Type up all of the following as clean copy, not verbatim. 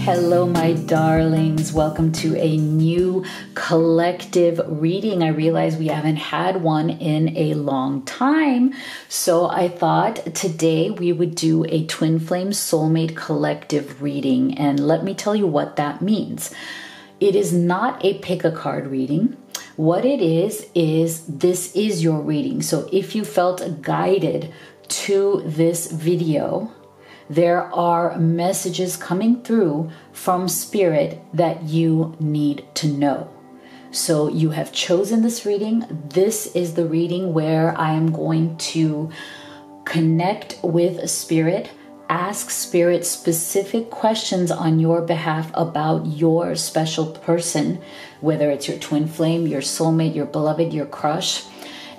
Hello, my darlings. Welcome to a new collective reading. I realize we haven't had one in a long time, so I thought today we would do a Twin Flame Soulmate collective reading, and let me tell you what that means. It is not a pick a card reading. What it is this is your reading. So if you felt guided to this video, there are messages coming through from Spirit that you need to know. So you have chosen this reading. This is the reading where I am going to connect with Spirit, ask Spirit specific questions on your behalf about your special person, whether it's your twin flame, your soulmate, your beloved, your crush.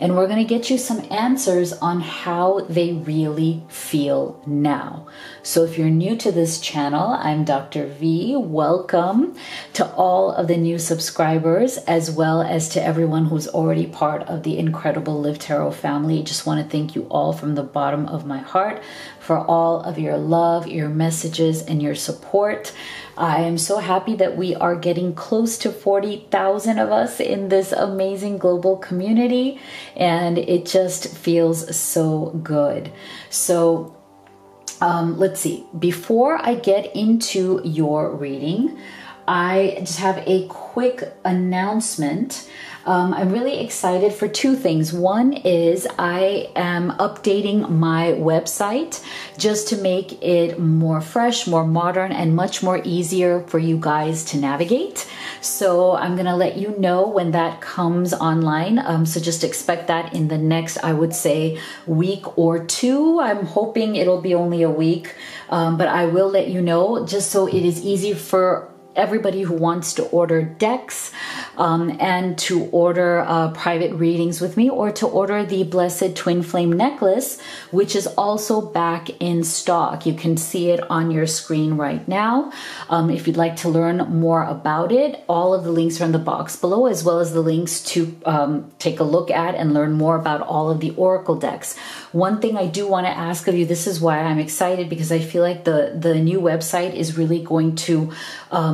And we're going to get you some answers on how they really feel now. So if you're new to this channel, I'm Dr. V. Welcome to all of the new subscribers, as well as to everyone who's already part of the incredible Live Tarot family. Just want to thank you all from the bottom of my heart for all of your love, your messages, and your support. I am so happy that we are getting close to 40,000 of us in this amazing global community, and it just feels so good. So let's see. Before I get into your reading, I just have a quick announcement. I'm really excited for two things. One is I am updating my website just to make it more fresh, more modern, and much more easier for you guys to navigate. So I'm going to let you know when that comes online. So just expect that in the next, I would say, week or two. I'm hoping it'll be only a week, but I will let you know just so it is easy for everybody who wants to order decks and to order private readings with me, or to order the Blessed Twin Flame necklace, which is also back in stock. You can see it on your screen right now. If you'd like to learn more about it, all of the links are in the box below, as well as the links to take a look at and learn more about all of the oracle decks. One thing I do want to ask of you, this is why I'm excited, because I feel like the new website is really going to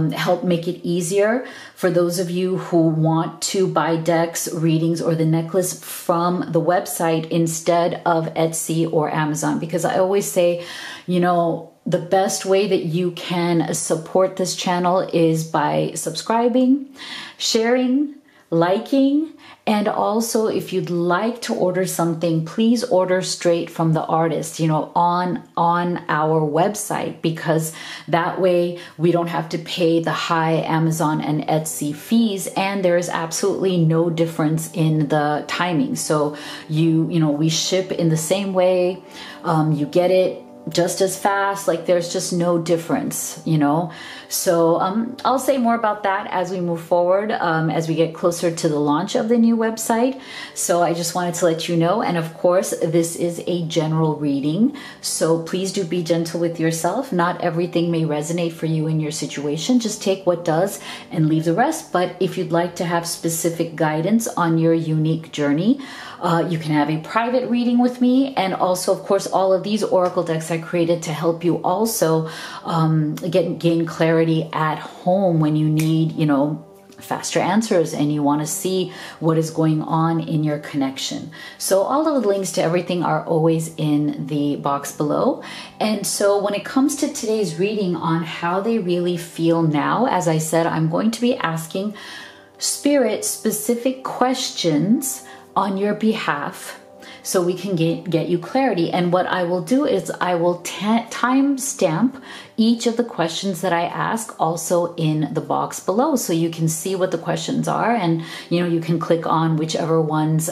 help make it easier for those of you who want to buy decks, readings, or the necklace from the website instead of Etsy or Amazon. Because I always say, you know, the best way that you can support this channel is by subscribing, sharing, liking, and also if you'd like to order something, please order straight from the artist, you know, on our website, because that way we don't have to pay the high Amazon and Etsy fees, and there is absolutely no difference in the timing. So you know, we ship in the same way, you get it just as fast, like there's just no difference, you know. So I'll say more about that as we move forward, as we get closer to the launch of the new website. So I just wanted to let you know. And of course, this is a general reading, so please do be gentle with yourself. Not everything may resonate for you in your situation. Just take what does and leave the rest. But if you'd like to have specific guidance on your unique journey, you can have a private reading with me. And also, of course, all of these oracle decks I created to help you also gain clarity at home when you need, you know, faster answers and you want to see what is going on in your connection. So all of the links to everything are always in the box below. And so when it comes to today's reading on how they really feel now, as I said, I'm going to be asking Spirit specific questions on your behalf so we can get you clarity. And what I will do is I will time stamp each of the questions that I ask also in the box below, so you can see what the questions are, and you know, you can click on whichever ones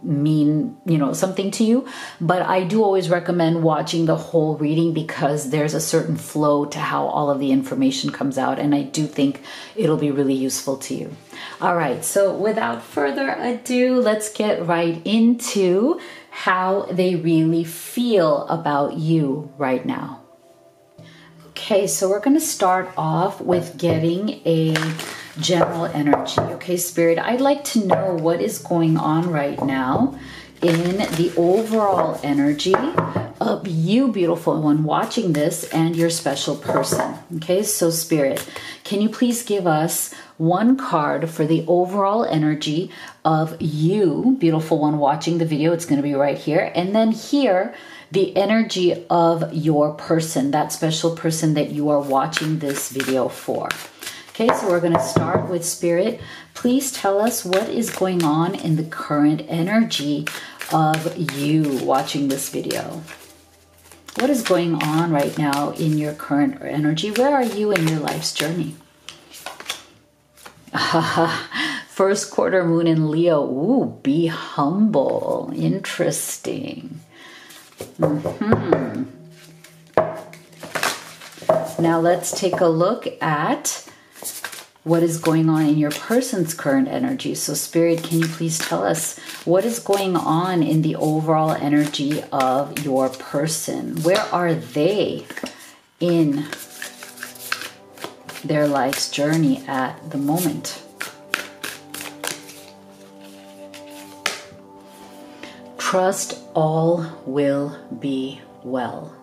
mean, you know, something to you. But I do always recommend watching the whole reading, because there's a certain flow to how all of the information comes out, and I do think it'll be really useful to you. All right, so without further ado, let's get right into how they really feel about you right now. Okay, so we're going to start off with getting a general energy. Okay, Spirit, I'd like to know what is going on right now in the overall energy of you, beautiful one, watching this and your special person. Okay, so Spirit, can you please give us one card for the overall energy of you, beautiful one, watching the video? It's going to be right here. And then here, the energy of your person, that special person that you are watching this video for. Okay, so we're going to start with Spirit. Please tell us what is going on in the current energy of you watching this video. What is going on right now in your current energy? Where are you in your life's journey? First quarter moon in Leo. Ooh, be humble. Interesting. Now let's take a look at what is going on in your person's current energy. So Spirit, can you please tell us what is going on in the overall energy of your person? Where are they in their life's journey at the moment? Trust all will be well.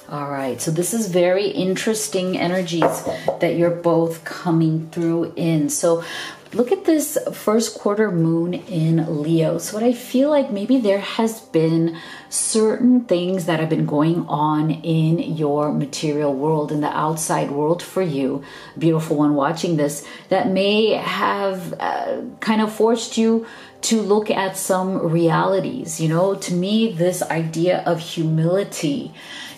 All right, so this is very interesting energies that you're both coming through in. So look at this first quarter moon in Leo. So what I feel like maybe there has been certain things that have been going on in your material world, in the outside world for you, beautiful one watching this, that may have kind of forced you to look at some realities. You know, to me, this idea of humility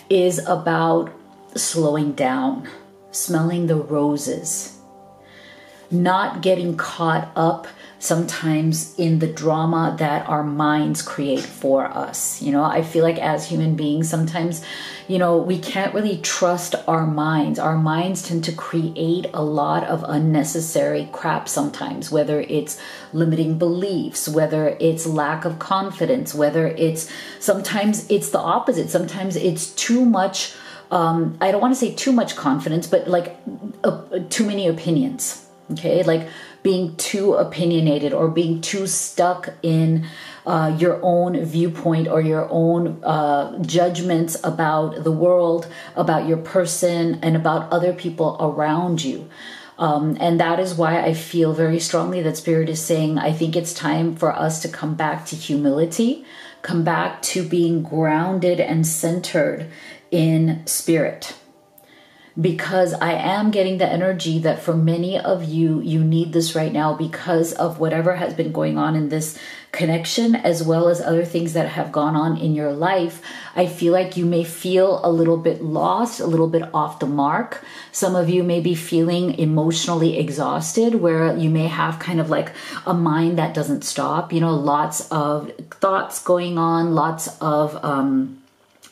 is about slowing down, smelling the roses, not getting caught up sometimes in the drama that our minds create for us. You know, I feel like as human beings, sometimes, you know, we can't really trust our minds. Our minds tend to create a lot of unnecessary crap sometimes, whether it's limiting beliefs, whether it's lack of confidence, whether it's sometimes it's the opposite. Sometimes it's too much, I don't want to say too much confidence, but like too many opinions. Okay, like being too opinionated or being too stuck in your own viewpoint or your own judgments about the world, about your person, and about other people around you. And that is why I feel very strongly that Spirit is saying, I think it's time for us to come back to humility, come back to being grounded and centered in Spirit. Because I am getting the energy that for many of you, you need this right now because of whatever has been going on in this connection, as well as other things that have gone on in your life. I feel like you may feel a little bit lost, a little bit off the mark. Some of you may be feeling emotionally exhausted, where you may have kind of like a mind that doesn't stop, you know, lots of thoughts going on, lots of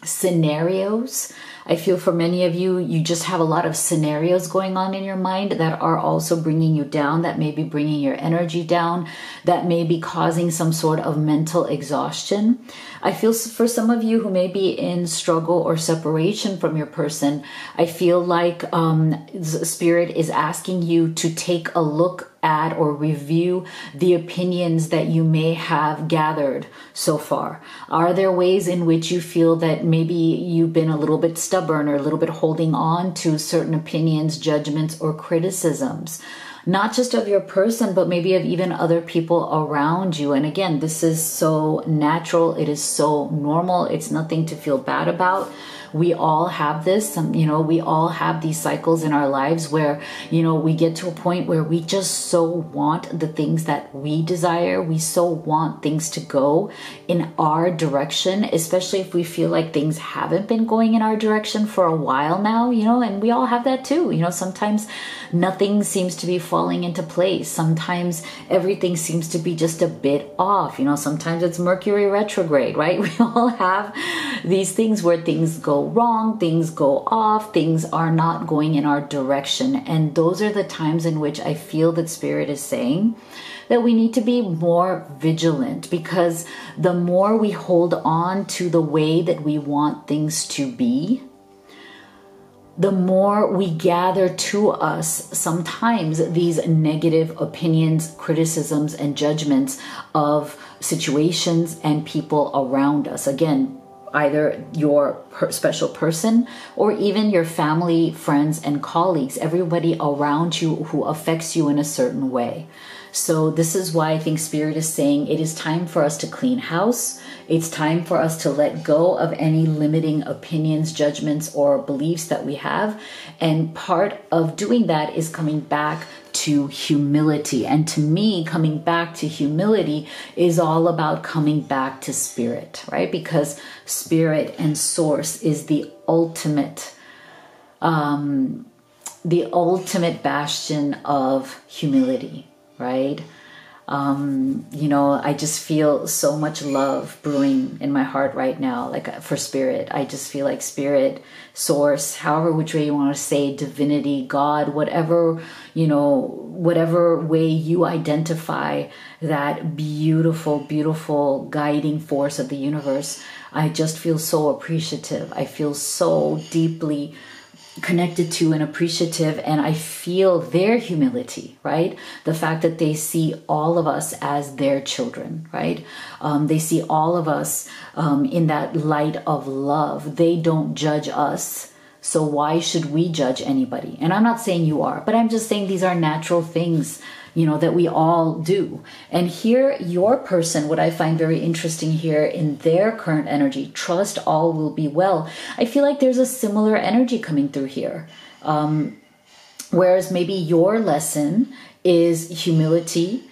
scenarios. I feel for many of you, you just have a lot of scenarios going on in your mind that are also bringing you down, that may be bringing your energy down, that may be causing some sort of mental exhaustion. I feel for some of you who may be in struggle or separation from your person, I feel like Spirit is asking you to take a look at or review the opinions that you may have gathered so far. Are there ways in which you feel that maybe you've been a little bit stubborn or a little bit holding on to certain opinions, judgments, or criticisms? Not just of your person, but maybe of even other people around you. And again, this is so natural. It is so normal. It's nothing to feel bad about. We all have this, you know, we all have these cycles in our lives where, you know, we get to a point where we just so want the things that we desire. We so want things to go in our direction, especially if we feel like things haven't been going in our direction for a while now, you know, and we all have that too. You know, sometimes nothing seems to be falling into place. Sometimes everything seems to be just a bit off. You know, sometimes it's Mercury retrograde, right? We all have these things where things go wrong, things go off, things are not going in our direction. And those are the times in which I feel that Spirit is saying that we need to be more vigilant, because the more we hold on to the way that we want things to be, the more we gather to us sometimes these negative opinions, criticisms, and judgments of situations and people around us. Again, either your special person or even your family, friends, and colleagues, everybody around you who affects you in a certain way. So this is why I think Spirit is saying it is time for us to clean house. It's time for us to let go of any limiting opinions, judgments, or beliefs that we have. And part of doing that is coming back to humility. And to me, coming back to humility is all about coming back to Spirit, right? Because Spirit and Source is the ultimate bastion of humility, right? I just feel so much love brewing in my heart right now, like for Spirit. I just feel like Spirit, Source, however which way you want to say, divinity, God, whatever way you identify that beautiful, beautiful guiding force of the universe. I just feel so appreciative. I feel so deeply connected to and appreciative, and I feel their humility, right? The fact that they see all of us as their children, right? They see all of us in that light of love. They don't judge us, so why should we judge anybody? And I'm not saying you are, but I'm just saying these are natural things, that we all do. And here, your person, what I find very interesting here in their current energy, trust all will be well. I feel like there's a similar energy coming through here. Whereas maybe your lesson is humility,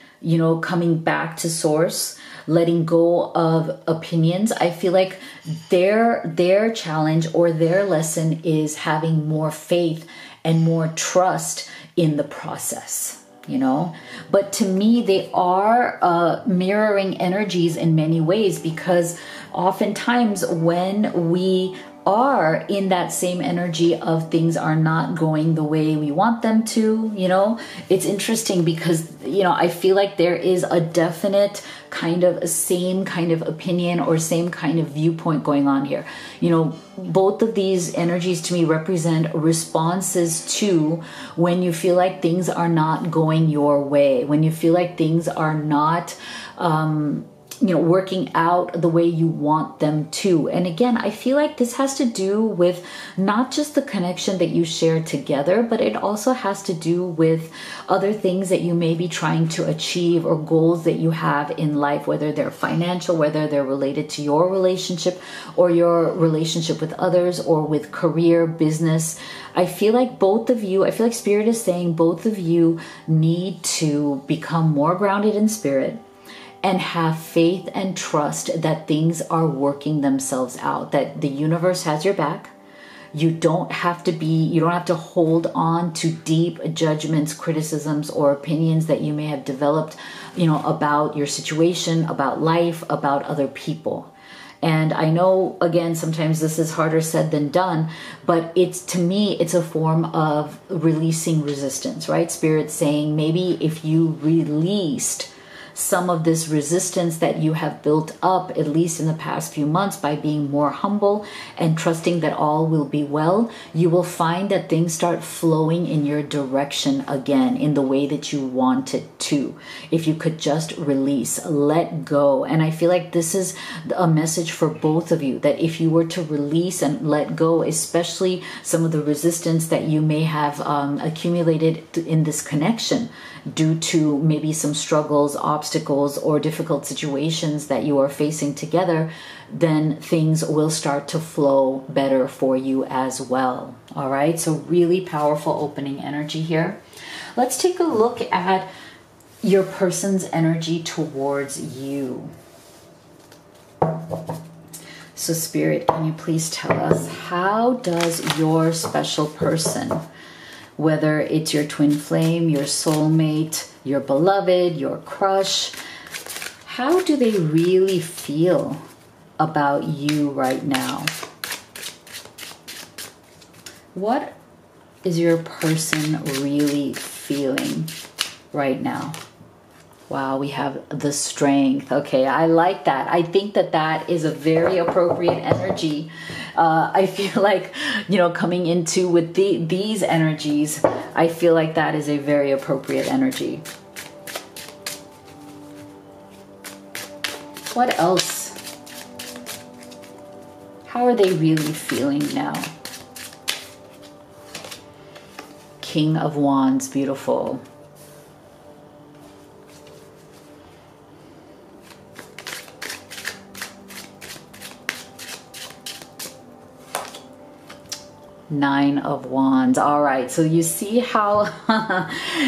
coming back to Source, letting go of opinions. I feel like their challenge or their lesson is having more faith and more trust in the process. But to me, they are mirroring energies in many ways, because oftentimes when we are in that same energy of things are not going the way we want them to, it's interesting because, I feel like there is a definite kind of same kind of opinion or same kind of viewpoint going on here. Both of these energies to me represent responses to when you feel like things are not going your way, when you feel like things are not, working out the way you want them to. And again, I feel like this has to do with not just the connection that you share together, but it also has to do with other things that you may be trying to achieve or goals that you have in life, whether they're financial, whether they're related to your relationship or your relationship with others or with career, business. I feel like Spirit is saying both of you need to become more grounded in Spirit and have faith and trust that things are working themselves out, that the universe has your back. You don't have to hold on to deep judgments, criticisms, or opinions that you may have developed, about your situation, about life, about other people. And I know, again, sometimes this is harder said than done, but to me, it's a form of releasing resistance, right? Spirit saying maybe if you released some of this resistance that you have built up, at least in the past few months, by being more humble and trusting that all will be well, you will find that things start flowing in your direction again in the way that you want it to. If you could just release, let go. And I feel like this is a message for both of you, that if you were to release and let go, especially some of the resistance that you may have accumulated in this connection, due to maybe some struggles, obstacles, or difficult situations that you are facing together, then things will start to flow better for you as well. All right, so really powerful opening energy here. Let's take a look at your person's energy towards you. So Spirit, can you please tell us, how does your special person, whether it's your twin flame, your soulmate, your beloved, your crush, how do they really feel about you right now? What is your person really feeling right now? Wow, we have the Strength. Okay, I like that. I think that is a very appropriate energy. I feel like, coming into with these energies, I feel like that is a very appropriate energy. What else? How are they really feeling now? King of Wands, beautiful. Nine of Wands. All right, so you see how,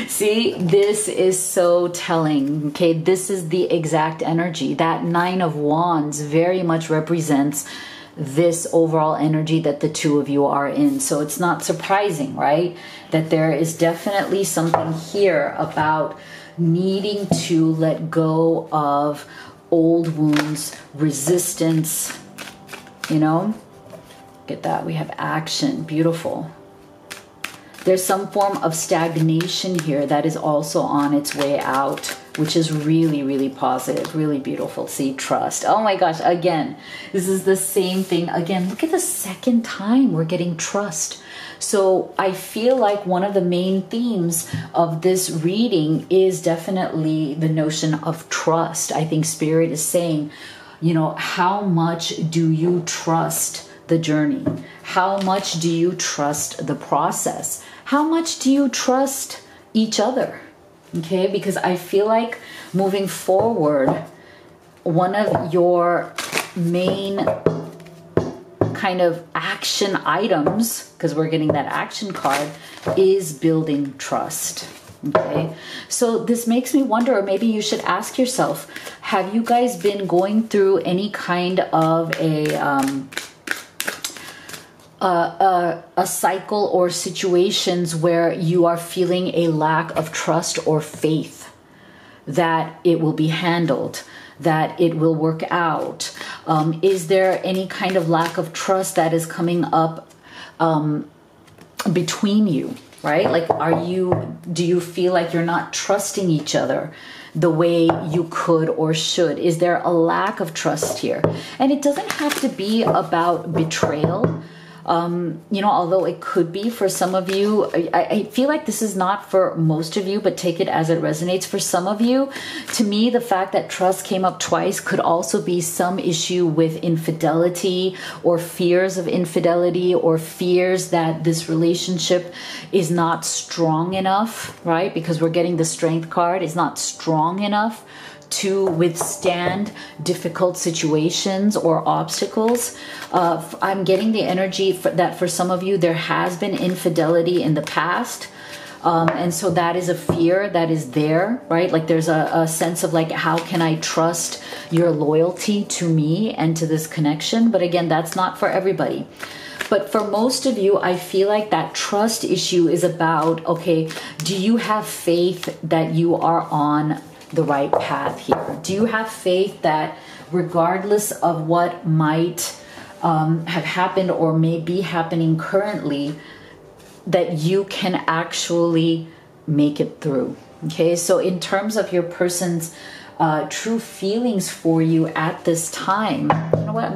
see, this is so telling, okay? This is the exact energy. That Nine of Wands very much represents this overall energy that the two of you are in. So it's not surprising, right? That there is definitely something here about needing to let go of old wounds, resistance, you know? Get that, we have action, beautiful. There's some form of stagnation here that is also on its way out, which is really, really positive, really beautiful. See, trust. Oh my gosh, again, this is the same thing. Again, look at the second time we're getting trust. So I feel like one of the main themes of this reading is definitely the notion of trust. I think Spirit is saying, you know, how much do you trust the journey? How much do you trust the process? How much do you trust each other? Okay, because I feel like moving forward, one of your main kind of action items, because we're getting that action card, is building trust. Okay, so this makes me wonder, or maybe you should ask yourself, have you guys been going through any kind of a cycle or situations where you are feeling a lack of trust or faith that it will be handled, that it will work out? Is there any kind of lack of trust that is coming up between you, right? Like, do you feel like you're not trusting each other the way you could or should? Is there a lack of trust here? And it doesn't have to be about betrayal. You know, although it could be for some of you, I feel like this is not for most of you, but take it as it resonates. For some of you, to me, the fact that trust came up twice could also be some issue with infidelity or fears of infidelity or fears that this relationship is not strong enough, right? Because we're getting the Strength card, is not strong enough to withstand difficult situations or obstacles. I'm getting the energy that for some of you, there has been infidelity in the past. And so that is a fear that is there, right? Like there's a sense of like, how can I trust your loyalty to me and to this connection? But again, that's not for everybody. But for most of you, I feel like that trust issue is about, okay, do you have faith that you are on the right path here? Do you have faith that regardless of what might have happened or may be happening currently, that you can actually make it through? Okay, so in terms of your person's true feelings for you at this time, you know what,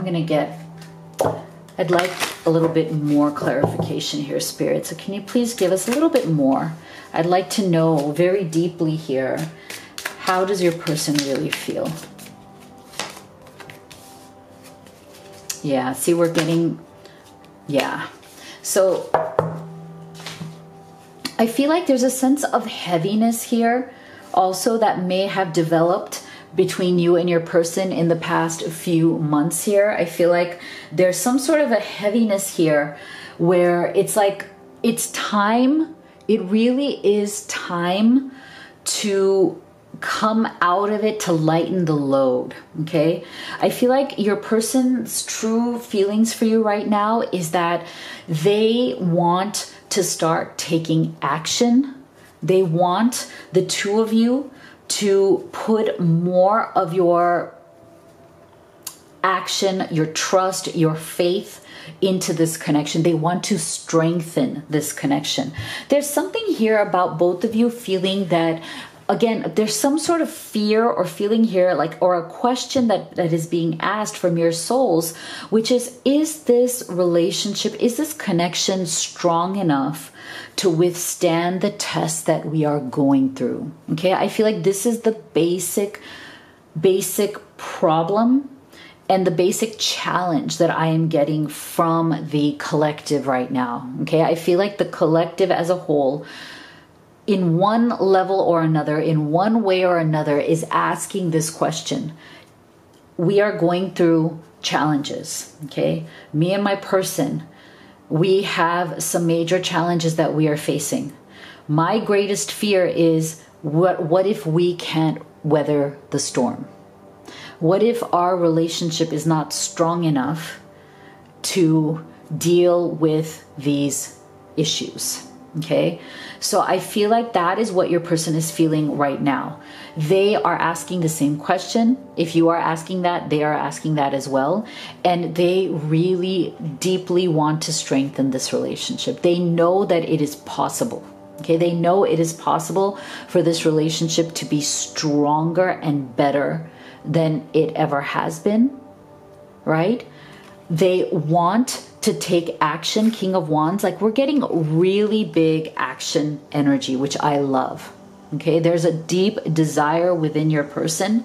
I'd like a little bit more clarification here, Spirit. So can you please give us a little bit more? I'd like to know very deeply here, how does your person really feel? Yeah, see, we're getting, yeah. So I feel like there's a sense of heaviness here also that may have developed between you and your person in the past few months here. I feel like there's some sort of a heaviness here where it's like, it's time, it really is time to come out of it, to lighten the load. Okay, I feel like your person's true feelings for you right now is that they want to start taking action. They want the two of you to put more of your action, your trust, your faith into this connection. They want to strengthen this connection. There's something here about both of you feeling that, again, there's some sort of fear or feeling here, like, or a question that is being asked from your souls, which is this relationship, is this connection strong enough to withstand the test that we are going through? Okay, I feel like this is the basic problem. and the basic challenge that I am getting from the collective right now. Okay, I feel like the collective as a whole, in one level or another, in one way or another, is asking this question. We are going through challenges, okay? Me and my person, we have some major challenges that we are facing. My greatest fear is, what if we can't weather the storm? What if our relationship is not strong enough to deal with these issues? Okay, so I feel like that is what your person is feeling right now. They are asking the same question. If you are asking that, they are asking that as well. And they really deeply want to strengthen this relationship. They know that it is possible. Okay, they know it is possible for this relationship to be stronger and better than it ever has been, right? They want to take action. King of Wands, like, we're getting really big action energy, which I love. Okay, there's a deep desire within your person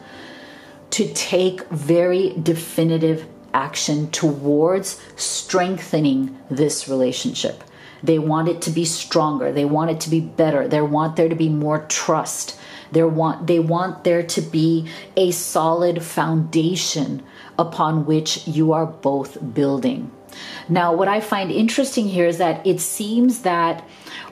to take very definitive action towards strengthening this relationship. They want it to be stronger. They want it to be better. They want there to be more trust. They want there to be a solid foundation upon which you are both building. Now, what I find interesting here is that it seems that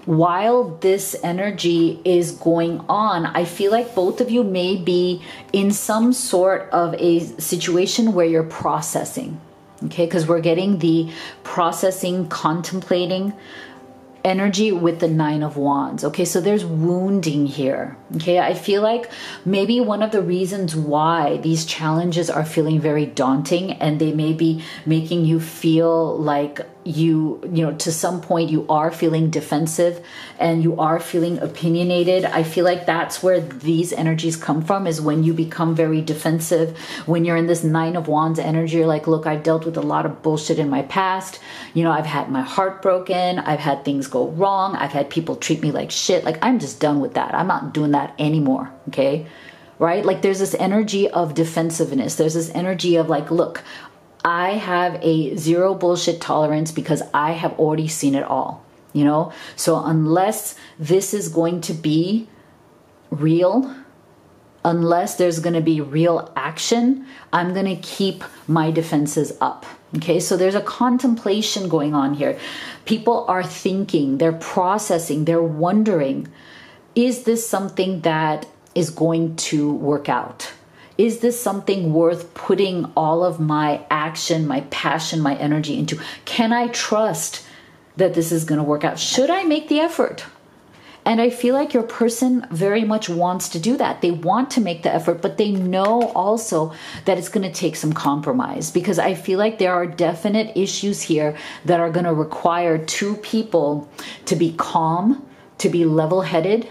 while this energy is going on, I feel like both of you may be in some sort of a situation where you're processing. Okay, because we're getting the processing, contemplating energy with the Nine of Wands. Okay, so there's wounding here. Okay, I feel like maybe one of the reasons why these challenges are feeling very daunting, and they may be making you feel like you know, to some point you are feeling defensive and you are feeling opinionated. I feel like that's where these energies come from, is when you become very defensive. When you're in this Nine of Wands energy, you're like, look, I've dealt with a lot of bullshit in my past. You know, I've had my heart broken. I've had things go wrong. I've had people treat me like shit. Like, I'm just done with that. I'm not doing that anymore. Okay. Right? Like, there's this energy of defensiveness. There's this energy of like, look, I have a zero bullshit tolerance because I have already seen it all, you know? So unless this is going to be real, unless there's going to be real action, I'm going to keep my defenses up. Okay, so there's a contemplation going on here. People are thinking, they're processing, they're wondering, is this something that is going to work out? Is this something worth putting all of my action, my passion, my energy into? Can I trust that this is going to work out? Should I make the effort? And I feel like your person very much wants to do that. They want to make the effort, but they know also that it's going to take some compromise, because I feel like there are definite issues here that are going to require two people to be calm, to be level-headed,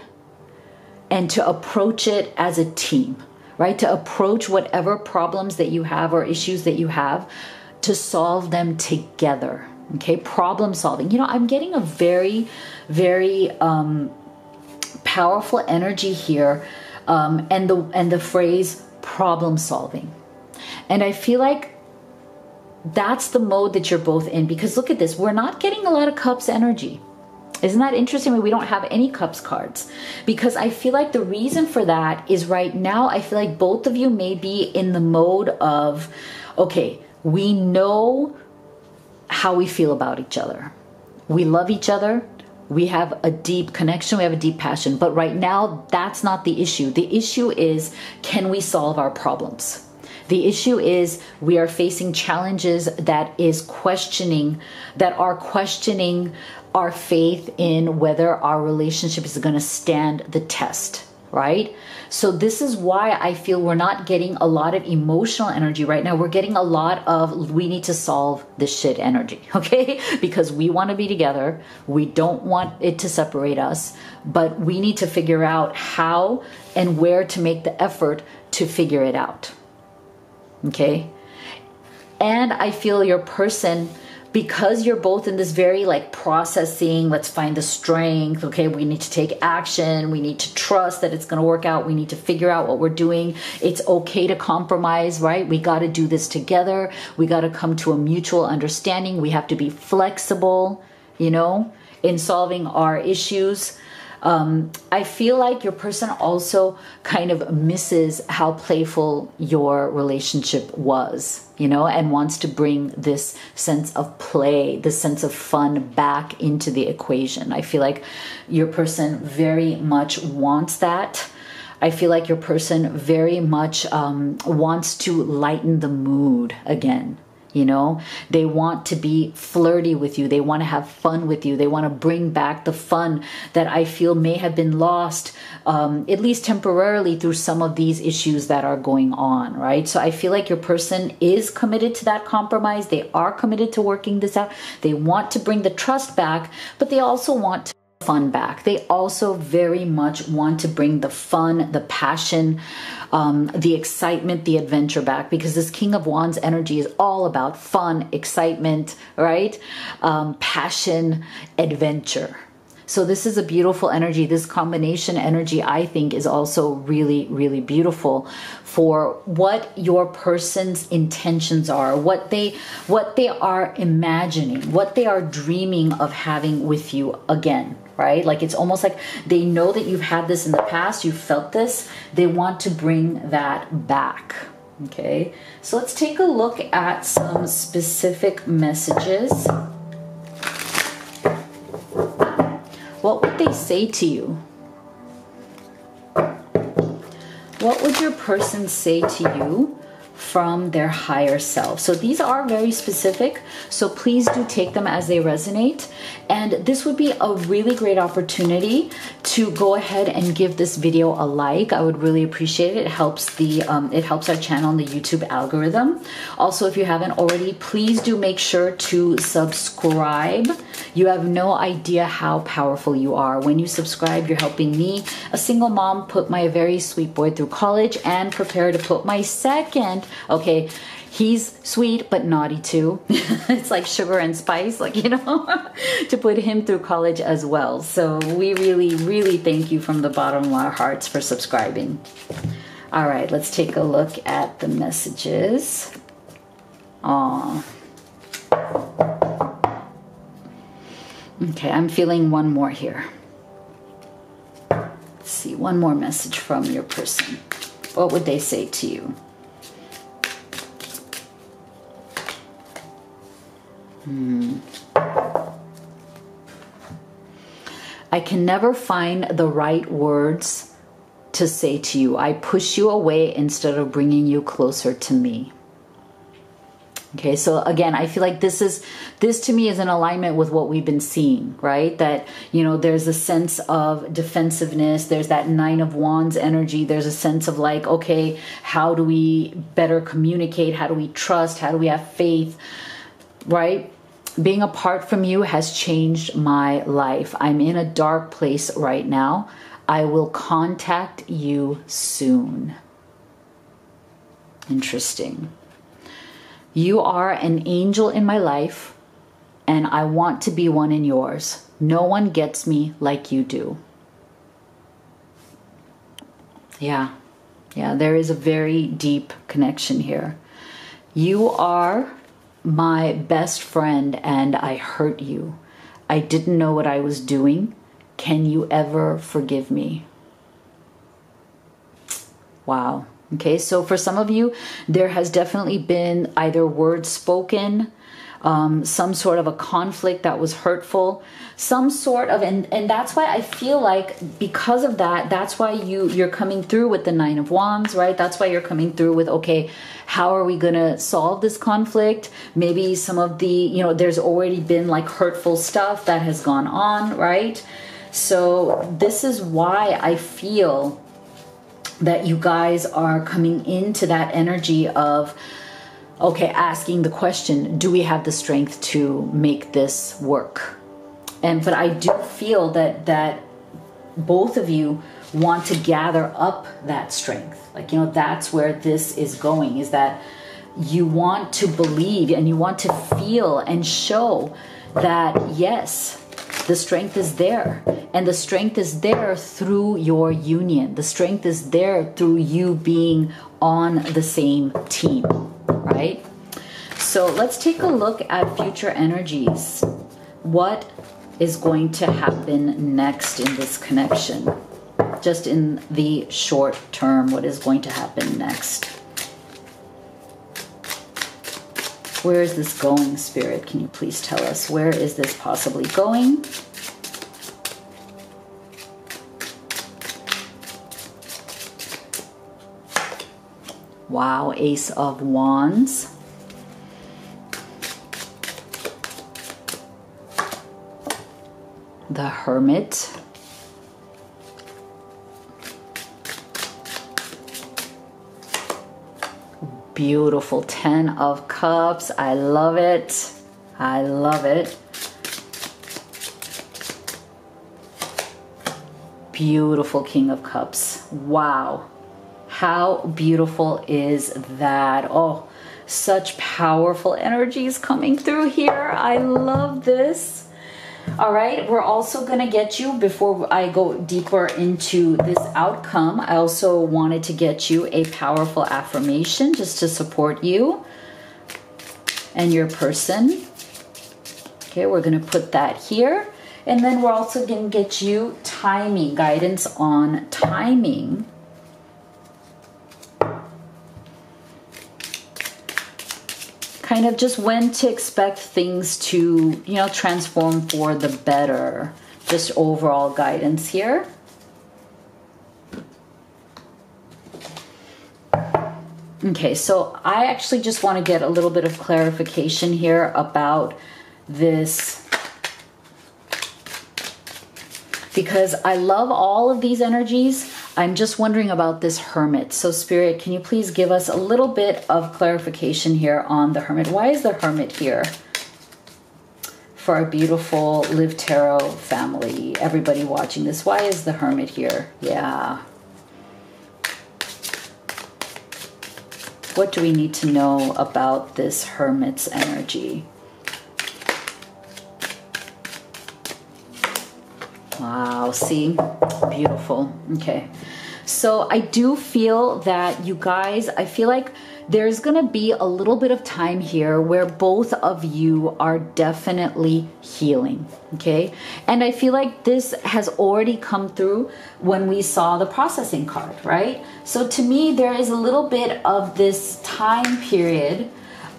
and to approach it as a team. Right? To approach whatever problems that you have or issues that you have, to solve them together. Okay? Problem solving. You know, I'm getting a very, very powerful energy here, and the phrase problem solving. And I feel like that's the mode that you're both in, because look at this. We're not getting a lot of cups energy. Isn't that interesting? We don't have any cups cards, because I feel like the reason for that is right now, I feel like both of you may be in the mode of, okay, we know how we feel about each other. We love each other. We have a deep connection. We have a deep passion. But right now, that's not the issue. The issue is, can we solve our problems? The issue is, we are facing challenges that are questioning our faith in whether our relationship is going to stand the test, right? So this is why I feel we're not getting a lot of emotional energy right now. We're getting a lot of, we need to solve this shit energy, okay? Because we want to be together. We don't want it to separate us, but we need to figure out how and where to make the effort to figure it out. Okay. And I feel your person because you're both in this very like processing, let's find the strength, okay, we need to take action, we need to trust that it's going to work out, we need to figure out what we're doing, it's okay to compromise, right? We got to do this together, we got to come to a mutual understanding, we have to be flexible, you know, in solving our issues. I feel like your person also kind of misses how playful your relationship was, you know, and wants to bring this sense of play, this sense of fun back into the equation. I feel like your person very much wants that. I feel like your person very much wants to lighten the mood again. You know, they want to be flirty with you. They want to have fun with you. They want to bring back the fun that I feel may have been lost, at least temporarily, through some of these issues that are going on, right? So I feel like your person is committed to that compromise. They are committed to working this out. They want to bring the trust back, but they also want fun back. They also very much want to bring the fun, the passion, the excitement, the adventure back, because this King of Wands energy is all about fun, excitement, right? Passion, adventure. So this is a beautiful energy. This combination energy, I think, is also really, really beautiful for what your person's intentions are, what they are imagining, what they are dreaming of having with you again. Right? Like it's almost like they know that you've had this in the past, you've felt this, they want to bring that back. Okay, so let's take a look at some specific messages. What would they say to you? What would your person say to you from their higher self? So these are very specific, so please do take them as they resonate. And this would be a really great opportunity to go ahead and give this video a like. I would really appreciate it. It helps it helps our channel in the YouTube algorithm. Also, if you haven't already, please do make sure to subscribe. You have no idea how powerful you are. When you subscribe, you're helping me, a single mom, put my very sweet boy through college and prepare to put my second. Okay, he's sweet but naughty too. It's like sugar and spice, like, you know, to put him through college as well. So we really, really thank you from the bottom of our hearts for subscribing. All right, let's take a look at the messages. Aww. Okay, I'm feeling one more here. Let's see, one more message from your person. What would they say to you? I can never find the right words to say to you. I push you away instead of bringing you closer to me. Okay, so again, I feel like this to me is in alignment with what we've been seeing, right? That, you know, there's a sense of defensiveness. There's that Nine of Wands energy. There's a sense of like, okay, how do we better communicate? How do we trust? How do we have faith, right? Being apart from you has changed my life. I'm in a dark place right now. I will contact you soon. Interesting. You are an angel in my life, and I want to be one in yours. No one gets me like you do. Yeah, there is a very deep connection here. You are my best friend, and I hurt you. I didn't know what I was doing. Can you ever forgive me? Wow. Okay, so for some of you, there has definitely been either words spoken, some sort of a conflict that was hurtful, some sort of, and that's why I feel like because of that, that's why you're coming through with the Nine of Wands, right? That's why you're coming through with, okay, how are we going to solve this conflict? Maybe some of the, you know, there's already been like hurtful stuff that has gone on, right? So this is why I feel that you guys are coming into that energy of, okay, asking the question, do we have the strength to make this work? But I do feel that both of you want to gather up that strength. Like, you know, that's where this is going, is that you want to believe and you want to feel and show that, yes, the strength is there. And the strength is there through your union. The strength is there through you being on the same team, right? So let's take a look at future energies. What is going to happen next in this connection? Just in the short term, what is going to happen next? Where is this going, Spirit? Can you please tell us? Where is this possibly going? Wow, Ace of Wands. The Hermit. Beautiful 10 of Cups. I love it. I love it. Beautiful King of Cups. Wow. How beautiful is that? Oh, such powerful energies coming through here. I love this. All right, we're also going to get you, before I go deeper into this outcome, I also wanted to get you a powerful affirmation just to support you and your person. Okay, we're going to put that here. And then we're also going to get you timing, guidance on timing. Kind of just when to expect things to, you know, transform for the better. Just overall guidance here. Okay, so I actually just want to get a little bit of clarification here about this, because I love all of these energies. I'm just wondering about this Hermit. So Spirit, can you please give us a little bit of clarification here on the Hermit? Why is the Hermit here for our beautiful Live Tarot family, everybody watching this? Why is the Hermit here? Yeah. What do we need to know about this Hermit's energy? Wow, see? Beautiful. Okay. So I do feel that you guys, I feel like there's going to be a little bit of time here where both of you are definitely healing. Okay. And I feel like this has already come through when we saw the processing card, right? So to me, there is a little bit of this time period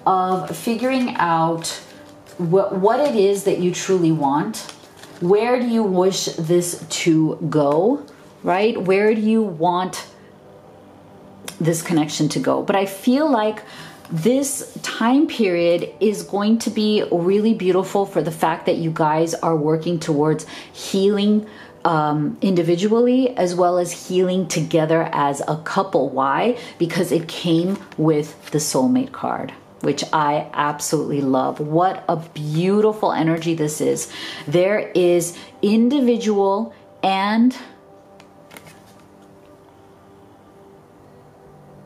of figuring out what it is that you truly want. Where do you wish this to go, right? Where do you want this connection to go? But I feel like this time period is going to be really beautiful for the fact that you guys are working towards healing individually as well as healing together as a couple. Why? Because it came with the Soulmate card, which I absolutely love. What a beautiful energy this is. There is individual and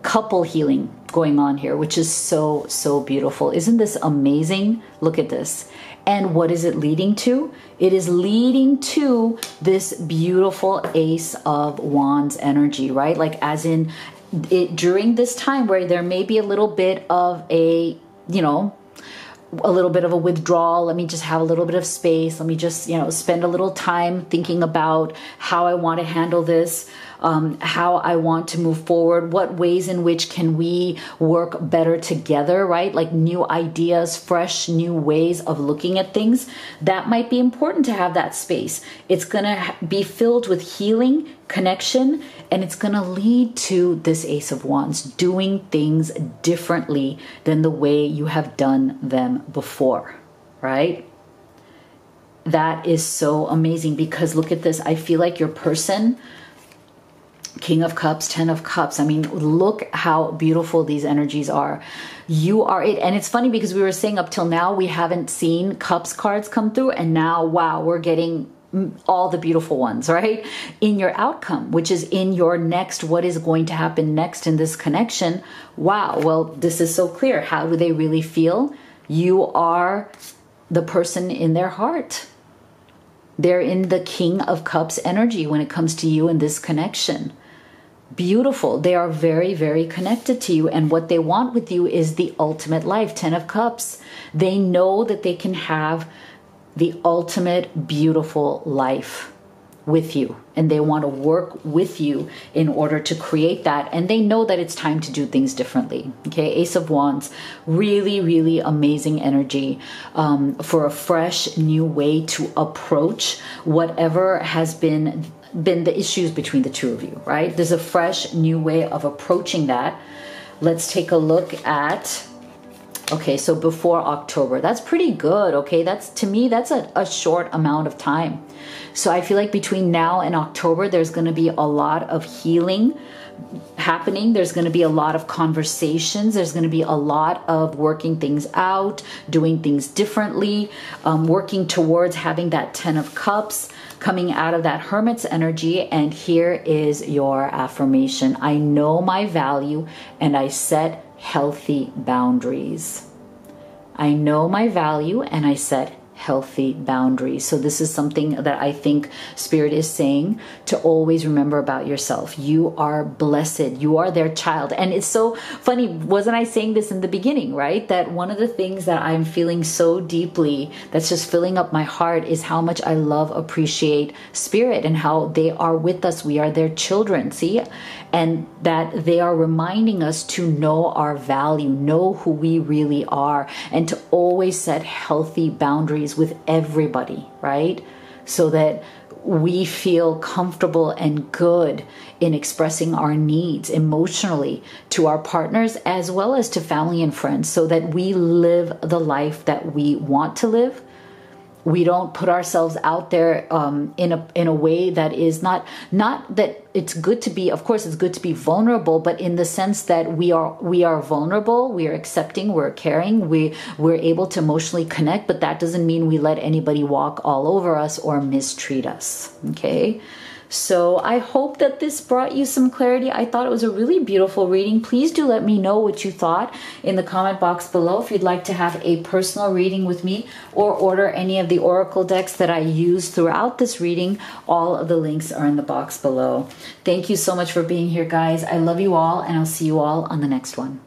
couple healing going on here, which is so, so beautiful. Isn't this amazing? Look at this. And what is it leading to? It is leading to this beautiful Ace of Wands energy, right? Like as in, during this time where there may be a little bit of a, you know, a little bit of a withdrawal. Let me just have a little bit of space. Let me just, you know, spend a little time thinking about how I want to handle this, how I want to move forward, what ways in which can we work better together, right? Like new ideas, fresh new ways of looking at things. That might be important to have that space. It's going to be filled with healing, connection, and it's going to lead to this Ace of Wands, doing things differently than the way you have done them before, right? That is so amazing because look at this. I feel like your person, King of Cups, 10 of Cups. I mean, look how beautiful these energies are. You are it. And it's funny because we were saying up till now, we haven't seen Cups cards come through. And now, wow, we're getting all the beautiful ones, right? In your outcome, which is in your next, what is going to happen next in this connection. Wow, well, this is so clear. How do they really feel? You are the person in their heart. They're in the King of Cups energy when it comes to you in this connection. Beautiful. They are very, very connected to you. And what they want with you is the ultimate life. 10 of Cups. They know that they can have the ultimate beautiful life with you. And they want to work with you in order to create that. And they know that it's time to do things differently. Okay. Ace of Wands. Really, really amazing energy for a fresh new way to approach whatever has been the issues between the two of you, right? There's a fresh new way of approaching that. Let's take a look at, okay, so before October, that's pretty good. Okay. To me, that's a short amount of time. So I feel like between now and October, there's going to be a lot of healing happening. There's going to be a lot of conversations. There's going to be a lot of working things out, doing things differently, working towards having that 10 of Cups, coming out of that Hermit's energy. And here is your affirmation. I know my value and I set healthy boundaries. I know my value and I set healthy boundaries. So this is something that I think Spirit is saying to always remember about yourself. You are blessed. You are their child. And it's so funny. Wasn't I saying this in the beginning, right? That one of the things that I'm feeling so deeply, that's just filling up my heart, is how much I love, appreciate Spirit and how they are with us. We are their children. See? And that they are reminding us to know our value, know who we really are, and to always set healthy boundaries with everybody, right? So that we feel comfortable and good in expressing our needs emotionally to our partners as well as to family and friends, so that we live the life that we want to live. We don't put ourselves out there in a way that is not that it's good to be. Of course, it's good to be vulnerable, but in the sense that we are vulnerable, we are accepting, we're caring, we're able to emotionally connect. But that doesn't mean we let anybody walk all over us or mistreat us. Okay. So I hope that this brought you some clarity. I thought it was a really beautiful reading. Please do let me know what you thought in the comment box below. If you'd like to have a personal reading with me or order any of the oracle decks that I use throughout this reading, all of the links are in the box below. Thank you so much for being here, guys. I love you all, and I'll see you all on the next one.